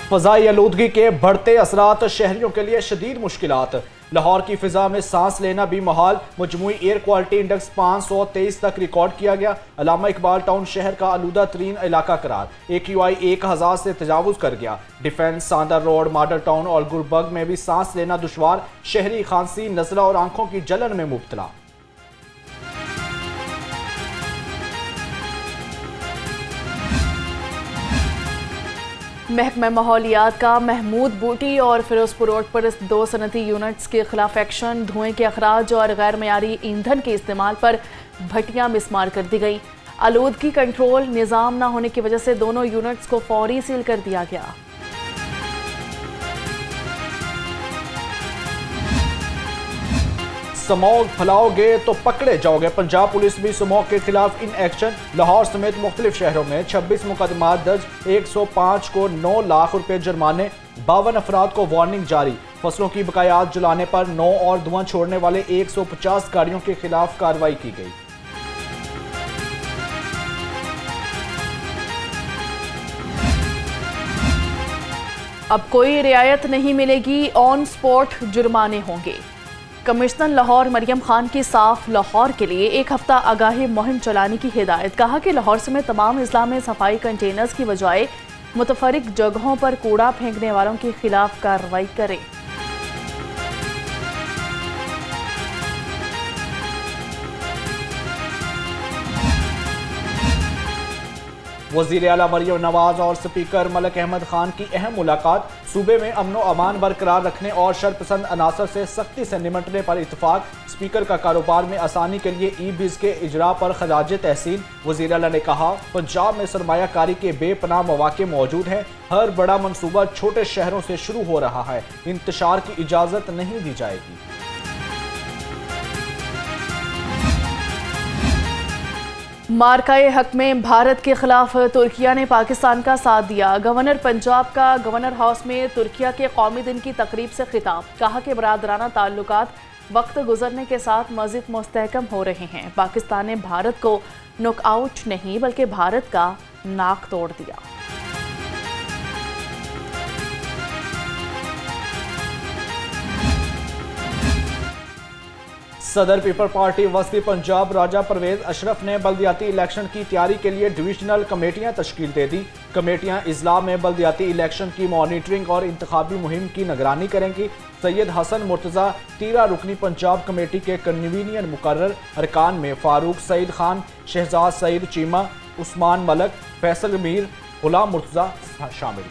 فضائی آلودگی کے بڑھتے اثرات شہریوں کے لیے شدید مشکلات۔ لاہور کی فضا میں سانس لینا بھی محال، مجموعی ایئر کوالٹی انڈیکس 523 تک ریکارڈ کیا گیا۔ علامہ اقبال ٹاؤن شہر کا آلودہ ترین علاقہ قرار، AQI 1000 سے تجاوز کر گیا۔ ڈیفنس، ساندر روڈ، ماڈل ٹاؤن اور گلبرگ میں بھی سانس لینا دشوار، شہری کھانسی، نزلہ اور آنکھوں کی جلن میں مبتلا۔ محکمہ ماحولیات کا محمود بوٹی اور فیروزپور روڈ پر 2 صنعتی یونٹس کے خلاف ایکشن۔ دھوئیں کے اخراج اور غیر معیاری ایندھن کے استعمال پر بھٹیاں مسمار کر دی گئی۔ آلودگی کنٹرول نظام نہ ہونے کی وجہ سے دونوں یونٹس کو فوری سیل کر دیا گیا۔ سموگ پھیلاؤ گے تو پکڑے جاؤ گے، پنجاب پولیس بھی سموگ کے خلاف ان ایکشن۔ لاہور سمیت مختلف شہروں میں 26 مقدمات درج، 105 کو 9 لاکھ روپے جرمانے، 52 افراد کو وارننگ جاری۔ فصلوں کی بقایات جلانے پر 9 اور دھواں چھوڑنے والے 150 گاڑیوں کے خلاف کارروائی کی گئی۔ اب کوئی رعایت نہیں ملے گی، آن سپاٹ جرمانے ہوں گے۔ کمشنر لاہور مریم خان کی صاف لاہور کے لیے 1 ہفتہ آگاہی مہم چلانے کی ہدایت۔ کہا کہ لاہور سمیت تمام اضلاع میں صفائی کنٹینرز کی بجائے متفرق جگہوں پر کوڑا پھینکنے والوں کے خلاف کارروائی کریں۔ وزیر اعلیٰ مریم نواز اور سپیکر ملک احمد خان کی اہم ملاقات۔ صوبے میں امن و امان برقرار رکھنے اور شرپسند عناصر سے سختی سے نمٹنے پر اتفاق۔ سپیکر کا کاروبار میں آسانی کے لیے ای-بیز کے اجراء پر خراج تحسین۔ وزیر اعلیٰ نے کہا، پنجاب میں سرمایہ کاری کے بے پناہ مواقع موجود ہیں، ہر بڑا منصوبہ چھوٹے شہروں سے شروع ہو رہا ہے، انتشار کی اجازت نہیں دی جائے گی۔ مارکہ حق میں بھارت کے خلاف ترکیہ نے پاکستان کا ساتھ دیا۔ گورنر پنجاب کا گورنر ہاؤس میں ترکیہ کے قومی دن کی تقریب سے خطاب۔ کہا کہ برادرانہ تعلقات وقت گزرنے کے ساتھ مزید مستحکم ہو رہے ہیں۔ پاکستان نے بھارت کو ناک آؤٹ نہیں بلکہ بھارت کا ناک توڑ دیا۔ صدر پیپل پارٹی وسطی پنجاب راجہ پرویز اشرف نے بلدیاتی الیکشن کی تیاری کے لیے ڈویژنل کمیٹیاں تشکیل دے دی۔ کمیٹیاں اضلاع میں بلدیاتی الیکشن کی مانیٹرنگ اور انتخابی مہم کی نگرانی کریں گی۔ سید حسن مرتضیٰ 13 رکنی پنجاب کمیٹی کے کنوینئر مقرر۔ ارکان میں فاروق سعید خان، شہزاد سعید چیمہ، عثمان ملک، فیصل میر، غلام مرتضیٰ شامل۔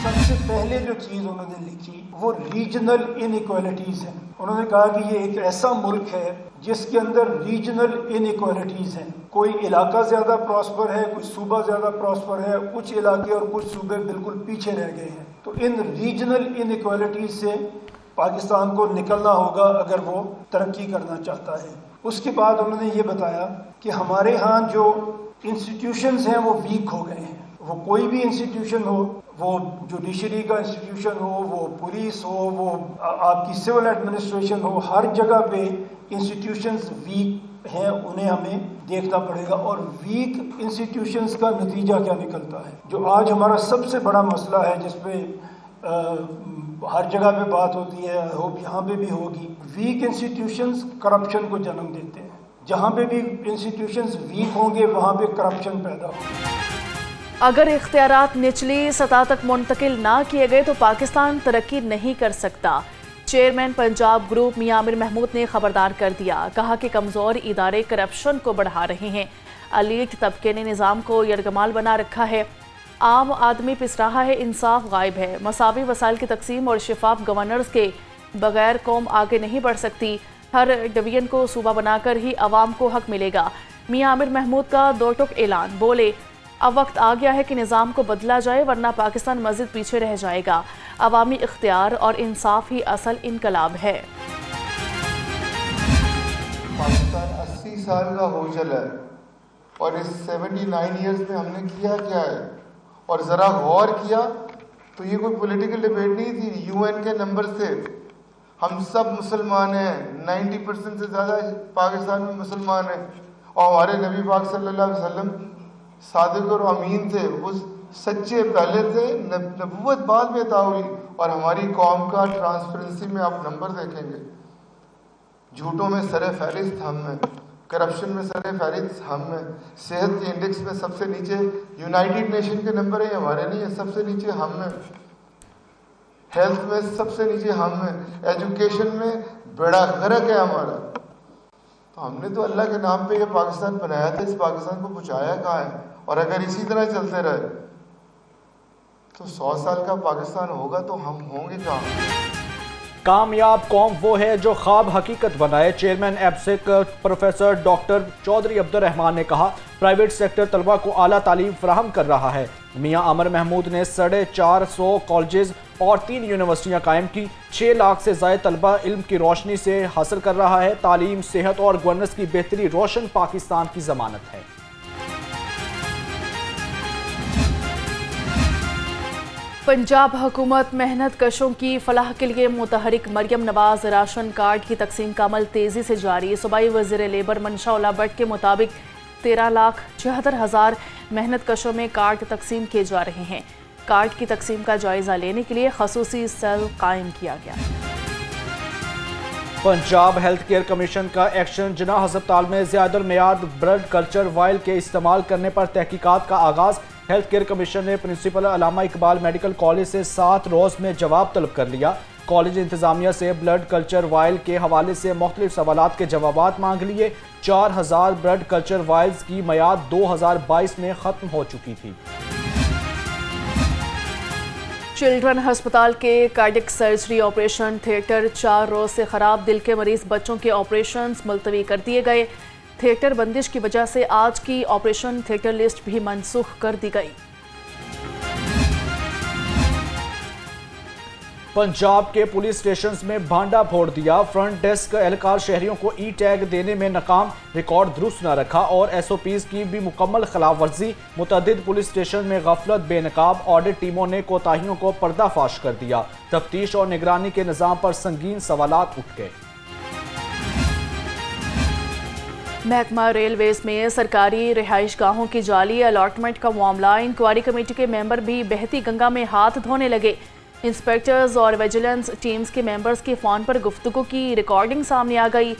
سب سے پہلے جو چیز انہوں نے لکھی وہ ریجنل انیکوالٹیز ہیں۔ انہوں نے کہا کہ یہ ایک ایسا ملک ہے جس کے اندر ریجنل انیکوالٹیز ہیں، کوئی علاقہ زیادہ پراسپر ہے، کوئی صوبہ زیادہ پراسپر ہے، کچھ علاقے اور کچھ صوبے بالکل پیچھے رہ گئے ہیں۔ تو ان ریجنل انیکوالٹیز سے پاکستان کو نکلنا ہوگا اگر وہ ترقی کرنا چاہتا ہے۔ اس کے بعد انہوں نے یہ بتایا کہ ہمارے ہاں جو انسٹیٹیوشنز ہیں وہ ویک ہو گئے ہیں۔ وہ کوئی بھی انسٹیٹیوشن ہو، وہ جوڈیشری کا انسٹیٹیوشن ہو، وہ پولیس ہو، وہ آپ کی سول ایڈمنسٹریشن ہو، ہر جگہ پہ انسٹیٹیوشنز ویک ہیں، انہیں ہمیں دیکھنا پڑے گا۔ اور ویک انسٹیٹیوشنز کا نتیجہ کیا نکلتا ہے، جو آج ہمارا سب سے بڑا مسئلہ ہے، جس پہ ہر جگہ پہ بات ہوتی ہے، ہوپ یہاں پہ بھی ہوگی۔ ویک انسٹیٹیوشنز کرپشن کو جنم دیتے ہیں۔ جہاں پہ بھی انسٹیٹیوشنز ویک ہوں گے وہاں پہ کرپشن پیدا ہوگا۔ اگر اختیارات نچلی سطح تک منتقل نہ کیے گئے تو پاکستان ترقی نہیں کر سکتا۔ چیئرمین پنجاب گروپ میاں عامر محمود نے خبردار کر دیا۔ کہا کہ کمزور ادارے کرپشن کو بڑھا رہے ہیں۔ الیٹ طبقے نے نظام کو یرغمال بنا رکھا ہے۔ عام آدمی پس رہا ہے، انصاف غائب ہے۔ مساوی وسائل کی تقسیم اور شفاف گورننس کے بغیر قوم آگے نہیں بڑھ سکتی۔ ہر ڈویژن کو صوبہ بنا کر ہی عوام کو حق ملے گا۔ میاں عامر محمود کا 2 ٹوک اعلان۔ بولے، اب وقت آ گیا ہے کہ نظام کو بدلا جائے ورنہ پاکستان مزید پیچھے رہ جائے گا۔ عوامی اختیار اور انصاف ہی اصل انقلاب ہے۔ پاکستان 80 سال کا ہو چلا ہے اور اس 79 ایئرز میں ہم نے کیا کیا ہے، اور ذرا غور کیا تو یہ کوئی پولیٹیکل ڈیبیٹ نہیں تھی۔ UN کے نمبر سے ہم سب مسلمان ہیں، 90% سے زیادہ پاکستان میں مسلمان ہیں، اور ہمارے نبی پاک صلی اللہ علیہ وسلم صادق اور امین تھے۔ سچے پہلے تھے, نبوت بعد میں عطا ہوئی. اور ہماری قوم کا ٹرانسپیرنسی میں آپ نمبر دیکھیں گے, جھوٹوں میں سر فہرست ہم ہیں, کرپشن میں سر فہرست ہم ہیں, صحت کے انڈیکس میں سب سے نیچے یونائٹڈ نیشن کے نمبر ہیں, ہمارے نہیں ہیں, سب سے نیچے ہم ہیں, ہیلتھ میں سب سے نیچے ہم ہیں, ایجوکیشن میں بڑا غرق ہے ہمارا. تو ہم نے تو اللہ کے نام پہ یہ پاکستان بنایا تھا, اس پاکستان کو پہنچایا کہاں ہے؟ اور اگر اسی طرح چلتے رہے تو 100 سال کا پاکستان ہوگا تو ہم ہوں گے کہاں؟ کامیاب قوم وہ ہے جو خواب حقیقت بنائے. چیئرمین ایپسک پروفیسر ڈاکٹر چودھری عبد الرحمان نے کہا پرائیویٹ سیکٹر طلبہ کو اعلیٰ تعلیم فراہم کر رہا ہے. میاں عمر محمود نے 450 کالجز اور 3 یونیورسٹیاں قائم کی. 6 لاکھ سے زائد طلبہ علم کی روشنی سے حاصل کر رہا ہے. تعلیم, صحت اور گورننس کی بہتری روشن پاکستان کی ضمانت ہے. پنجاب حکومت محنت کشوں کی فلاح کے لیے متحرک. مریم نواز راشن کارڈ کی تقسیم کا عمل تیزی سے جاری. صوبائی وزیر لیبر منشا اولا بٹ کے مطابق 13,76,000 محنت کشوں میں کارڈ تقسیم کیے جا رہے ہیں. کارڈ کی تقسیم کا جائزہ لینے کے لیے خصوصی سیل قائم کیا گیا. پنجاب ہیلتھ کیئر کمیشن کا ایکشن. جناح ہسپتال میں زیادہ المیعاد بلڈ کلچر وائل کے استعمال کرنے پر تحقیقات کا آغاز. ہیلتھ کیئر کمیشن نے پرنسپل علامہ اقبال میڈیکل کالج سے 7 روز میں جواب طلب کر لیا. کالج انتظامیہ سے بلڈ کلچر وائل کے حوالے سے مختلف سوالات کے جوابات مانگ لیے. 4000 بلڈ کلچر وائلز کی میعاد 2022 میں ختم ہو چکی تھی. چلڈرن ہسپتال کے کارڈک سرجری آپریشن تھیٹر 4 روز سے خراب. دل کے مریض بچوں کے آپریشنز ملتوی کر دیے گئے. تھیٹر بندش کی وجہ سے آج کی آپریشن تھیٹر لسٹ بھی منسوخ کر دی گئی. پنجاب کے پولیس سٹیشنز میں بھانڈا پھوڑ دیا. فرنٹ ڈیسک اہلکار شہریوں کو ای ٹیگ دینے میں ناکام. ریکارڈ درست نہ رکھا اور ایس او پیز کی بھی مکمل خلاف ورزی. متعدد پولیس سٹیشن میں غفلت بے نقاب. آڈٹ ٹیموں نے کوتاہیوں کو پردہ فاش کر دیا. تفتیش اور نگرانی کے نظام پر سنگین سوالات اٹھ گئے. محکمہ ریلویز میں سرکاری رہائش گاہوں کی جعلی الاٹمنٹ کا معاملہ. انکوائری کمیٹی کے ممبر بھی بہتی گنگا میں ہاتھ دھونے لگے. انسپیکٹرز اور ویجیلنس ٹیمز کے ممبرز کی فون پر گفتگو کی ریکارڈنگ سامنے آ گئی.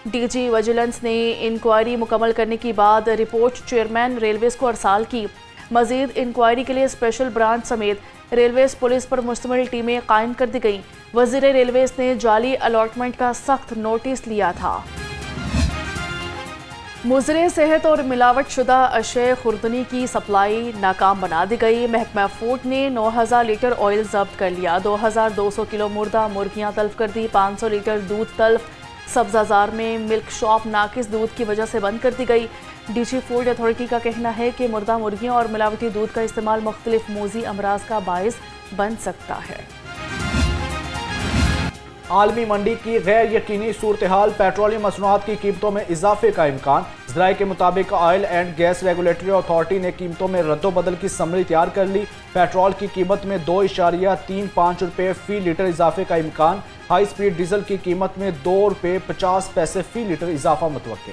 ڈی جی ویجیلنس نے انکوائری مکمل کرنے کے بعد رپورٹ چیئرمین ریلویز کو ارسال کی. مزید انکوائری کے لیے اسپیشل برانچ سمیت ریلویز پولیس پر مشتمل ٹیمیں قائم کر دی گئیں. وزیر ریلویز نے جعلی الاٹمنٹ کا سخت نوٹس لیا تھا. مضر صحت اور ملاوٹ شدہ اشیاء خوردنی کی سپلائی ناکام بنا دی گئی. محکمہ فوڈ نے 9000 لیٹر آئل ضبط کر لیا. 2200 کلو مردہ مرغیاں تلف کر دی. 500 لیٹر دودھ تلف. سبزہ زار میں ملک شاپ ناقص دودھ کی وجہ سے بند کر دی گئی. ڈی جی فوڈ اتھارٹی کا کہنا ہے کہ مردہ مرغیوں اور ملاوٹی دودھ کا استعمال مختلف موذی امراض کا باعث بن سکتا ہے. عالمی منڈی کی غیر یقینی صورتحال. پیٹرولیم مصنوعات کی قیمتوں میں اضافے کا امکان. ذرائع کے مطابق oil and gas regulatory authority نے قیمتوں میں رد و بدل کی سمری تیار کر لی. پیٹرول کی قیمت میں 2.35 روپے فی لیٹر اضافے کا امکان. ہائی سپیڈ ڈیزل کی قیمت میں 2 روپے 50 پیسے فی لیٹر اضافہ متوقع.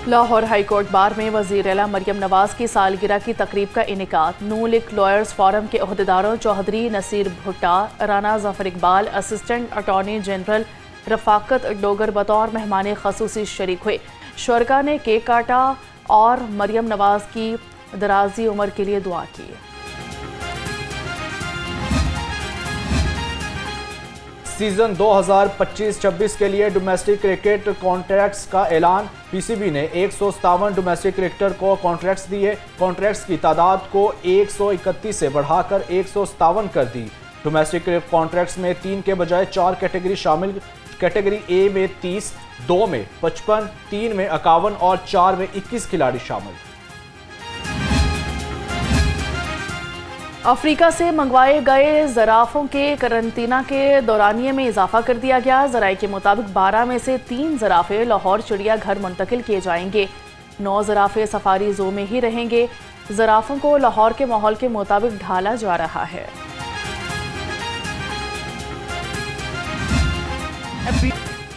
لاہور ہائی کورٹ بار میں وزیر اعلیٰ مریم نواز کی سالگرہ کی تقریب کا انعقاد. نون لیگ لائرز فورم کے عہدیداروں چوہدری نصیر بھٹا، رانا ظفر اقبال، اسسٹنٹ اٹارنی جنرل رفاقت ڈوگر بطور مہمان خصوصی شریک ہوئے. شرکاء نے کیک کاٹا اور مریم نواز کی درازی عمر کے لیے دعا کی. سیزن 2025-26 کے لیے ڈومیسٹک کرکٹ کانٹریکٹس کا اعلان. پی سی بی نے 157 ڈومیسٹک کرکٹر کو کانٹریکٹس دیے. کانٹریکٹس کی تعداد کو 131 سے بڑھا کر 157 کر دی. ڈومیسٹک کانٹریکٹس میں 3 کے بجائے 4 کیٹیگری شامل. کیٹیگری اے میں 30، 2 میں 55، 3 میں 51 اور 4 میں 21 کھلاڑی شامل. افریقہ سے منگوائے گئے زرافوں کے قرنطینہ کے دورانیے میں اضافہ کر دیا گیا. ذرائع کے مطابق 12 میں سے 3 زرافے لاہور چڑیا گھر منتقل کیے جائیں گے. 9 زرافے سفاری زو میں ہی رہیں گے. زرافوں کو لاہور کے ماحول کے مطابق ڈھالا جا رہا ہے.